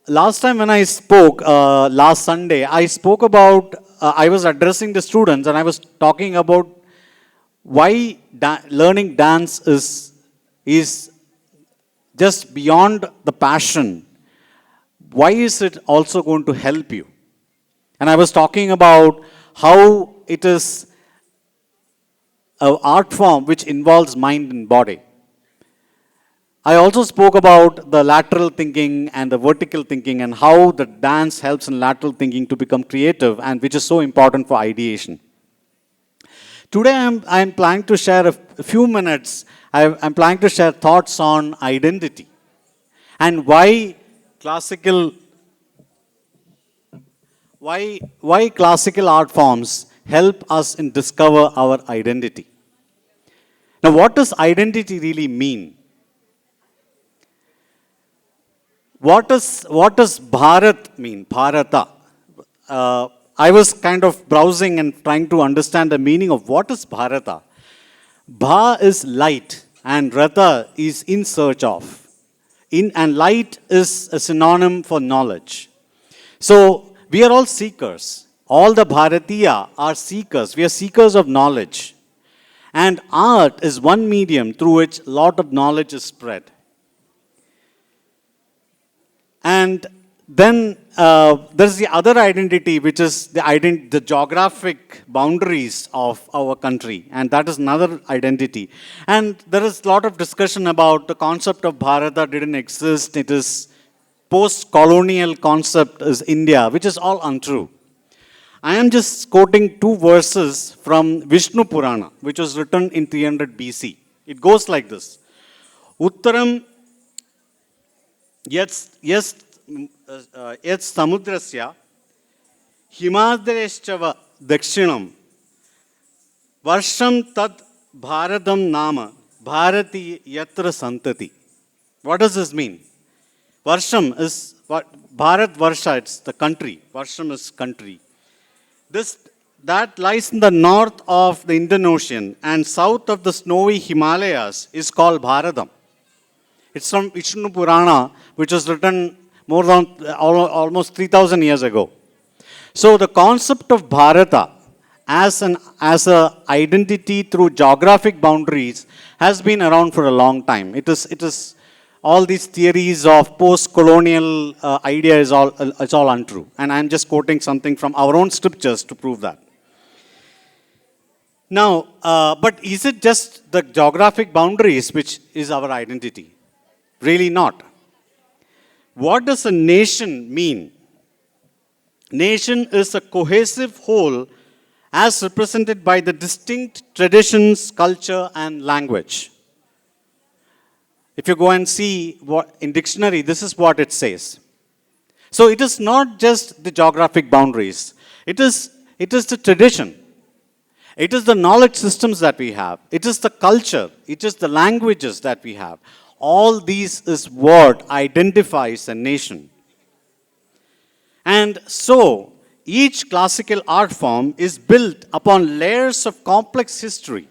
last time when I spoke, last Sunday, I spoke about, I was addressing the students and I was talking about why learning dance is just beyond the passion. Why is it also going to help you? And I was talking about how it is an art form which involves mind and body. I also spoke about the lateral thinking and the vertical thinking and how the dance helps in lateral thinking to become creative, and which is so important for ideation. Today I'm planning to share a few minutes, I'm planning to share thoughts on identity and why classical art forms help us in discover our identity. Now, what does identity really mean? What does Bharat mean? Bharata. I was kind of browsing and trying to understand the meaning of what is Bharata. Bha is light and Rata is in search of. And light is a synonym for knowledge. So we are all seekers. All the Bharatiya are seekers. We are seekers of knowledge. And art is one medium through which a lot of knowledge is spread. And then there's the other identity, which is the geographic boundaries of our country, and that is another identity. And there is a lot of discussion about the concept of Bharata didn't exist. It is post-colonial concept is India, which is all untrue. I am just quoting two verses from Vishnu Purana, which was written in 300 BC. It goes like this. Uttaram yet samudrasya himadreschava dakshinam varsham tad bharadam nama bharati yatra santati. What does this mean? Varsham is what? Bharat Varsha, it's the country. Varsham is country. That lies in the north of the Indian Ocean and south of the snowy Himalayas is called Bharatam. It's from Vishnu Purana, which was written more than almost 3,000 years ago. So the concept of Bharata as an identity through geographic boundaries has been around for a long time. It is all these theories of post-colonial idea is all untrue. And I'm just quoting something from our own scriptures to prove that. Now, but is it just the geographic boundaries which is our identity? Really not. What does a nation mean? Nation is a cohesive whole as represented by the distinct traditions, culture, and language. If you go and see what in dictionary, this is what it says. So it is not just the geographic boundaries. It is the tradition. It is the knowledge systems that we have. It is the culture. It is the languages that we have. All these is what identifies a nation. And so, each classical art form is built upon layers of complex history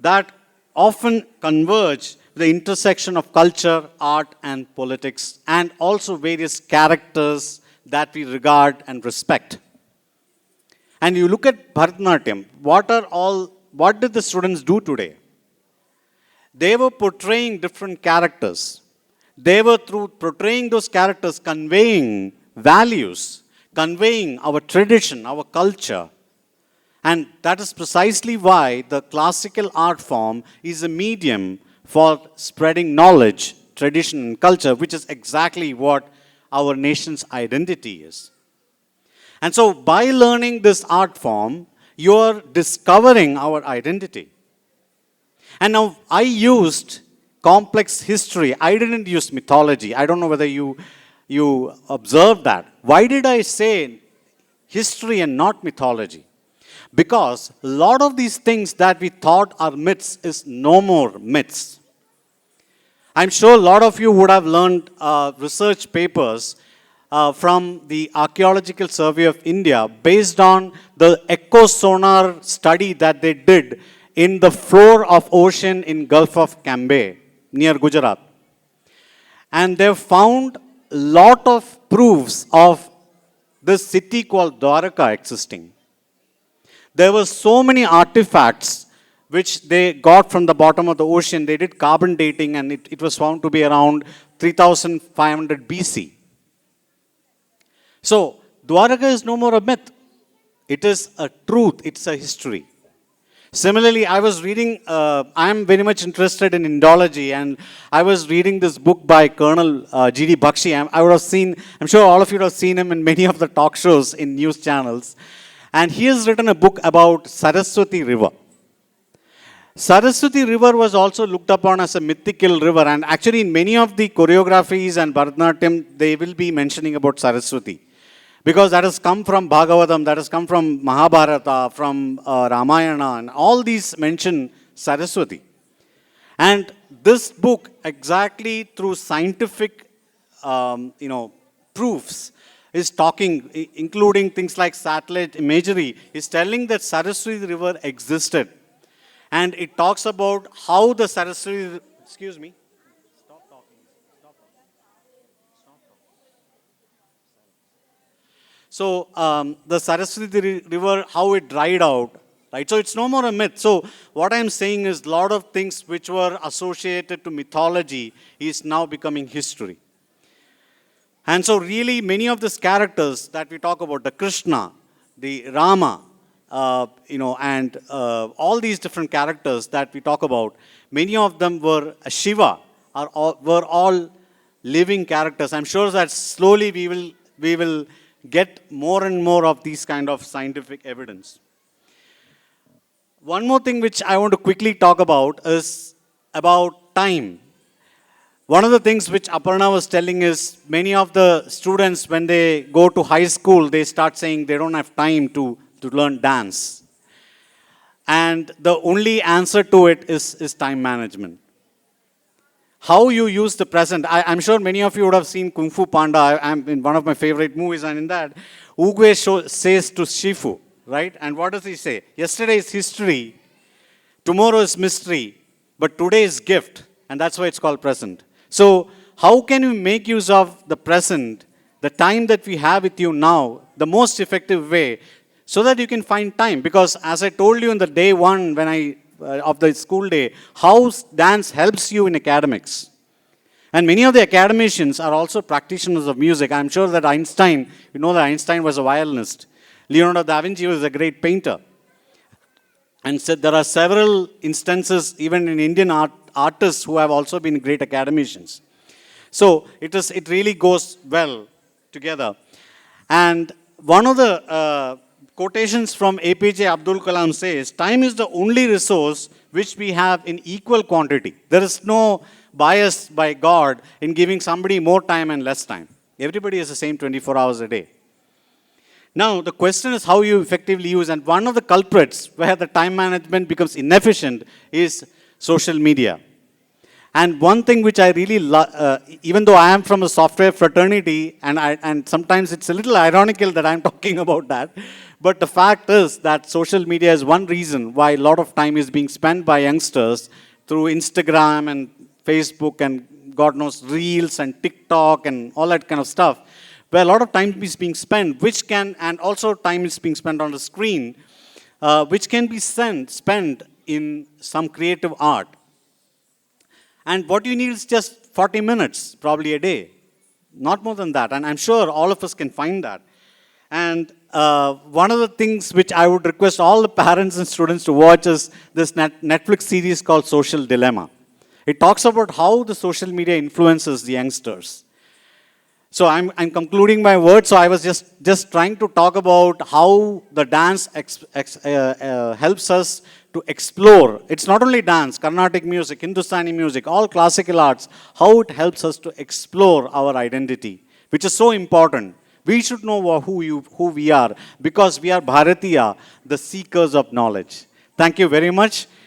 that often converge the intersection of culture, art, and politics, and also various characters that we regard and respect. And you look at Bharatanatyam, what did the students do today? They were portraying different characters. They were through portraying those characters conveying values, conveying our tradition, our culture. And that is precisely why the classical art form is a medium for spreading knowledge, tradition, and culture, which is exactly what our nation's identity is. And so by learning this art form, you are discovering our identity. And now I used complex history. I didn't use mythology. I don't know whether you observed that. Why did I say history and not mythology? Because a lot of these things that we thought are myths is no more myths. I'm sure a lot of you would have learned research papers from the Archaeological Survey of India based on the echo sonar study that they did in the floor of ocean in Gulf of Cambay near Gujarat. And they've found lot of proofs of this city called Dwaraka existing. There were so many artifacts which they got from the bottom of the ocean. They did carbon dating, and it was found to be around 3500 BC. So, Dwaraka is no more a myth. It is a truth, it's a history. Similarly, I was reading, I am very much interested in Indology, and I was reading this book by Colonel G.D. Bakshi. I would have seen, I'm sure all of you would have seen him in many of the talk shows in news channels. And he has written a book about Saraswati River. Saraswati River was also looked upon as a mythical river, and actually in many of the choreographies and Bharatanatyam, they will be mentioning about Saraswati. Because that has come from Bhagavatam, that has come from Mahabharata, from Ramayana, and all these mention Saraswati. And this book, exactly through scientific, proofs, is talking, including things like satellite imagery, is telling that Saraswati River existed. And it talks about how the Saraswati, excuse me. Stop talking. Stop talking. Stop talking. So the Saraswati River, how it dried out, right? So it's no more a myth. So what I'm saying is a lot of things which were associated to mythology is now becoming history. And so really many of these characters that we talk about, the Krishna, the Rama, and all these different characters that we talk about, many of them were Shiva, were all living characters. I'm sure that slowly we will get more and more of these kind of scientific evidence. One more thing which I want to quickly talk about is about time. One of the things which Aparna was telling is many of the students, when they go to high school, they start saying they don't have time to learn dance. And the only answer to it is time management. How you use the present. I'm sure many of you would have seen Kung Fu Panda. I'm in one of my favorite movies, and in that, Oogway says to Shifu, right? And what does he say? Yesterday is history, tomorrow is mystery, but today is gift, and that's why it's called present. So how can you make use of the present, the time that we have with you now, the most effective way, so that you can find time? Because as I told you in the day one when of the school day, how dance helps you in academics. And many of the academicians are also practitioners of music. I'm sure that Einstein, you know that Einstein was a violinist. Leonardo da Vinci was a great painter. And so there are several instances, even in Indian artists, who have also been great academicians. So it really goes well together. And one of the quotations from APJ Abdul Kalam says, time is the only resource which we have in equal quantity. There is no bias by God in giving somebody more time and less time. Everybody has the same 24 hours a day. Now, the question is how you effectively use, and one of the culprits where the time management becomes inefficient is social media. And one thing which I really love, even though I am from a software fraternity, and sometimes it's a little ironical that I'm talking about that, but the fact is that social media is one reason why a lot of time is being spent by youngsters through Instagram and Facebook and God knows Reels and TikTok and all that kind of stuff, where a lot of time is being spent, and also time is being spent on the screen, which can be spent in some creative art. And what you need is just 40 minutes, probably a day. Not more than that. And I'm sure all of us can find that. And one of the things which I would request all the parents and students to watch is this Netflix series called Social Dilemma. It talks about how the social media influences the youngsters. So I'm concluding my words. So I was just trying to talk about how the dance helps us to explore. It's not only dance, Carnatic music, Hindustani music, all classical arts, how it helps us to explore our identity, which is so important. We should know who we are, because we are Bharatiya, the seekers of knowledge. Thank you very much.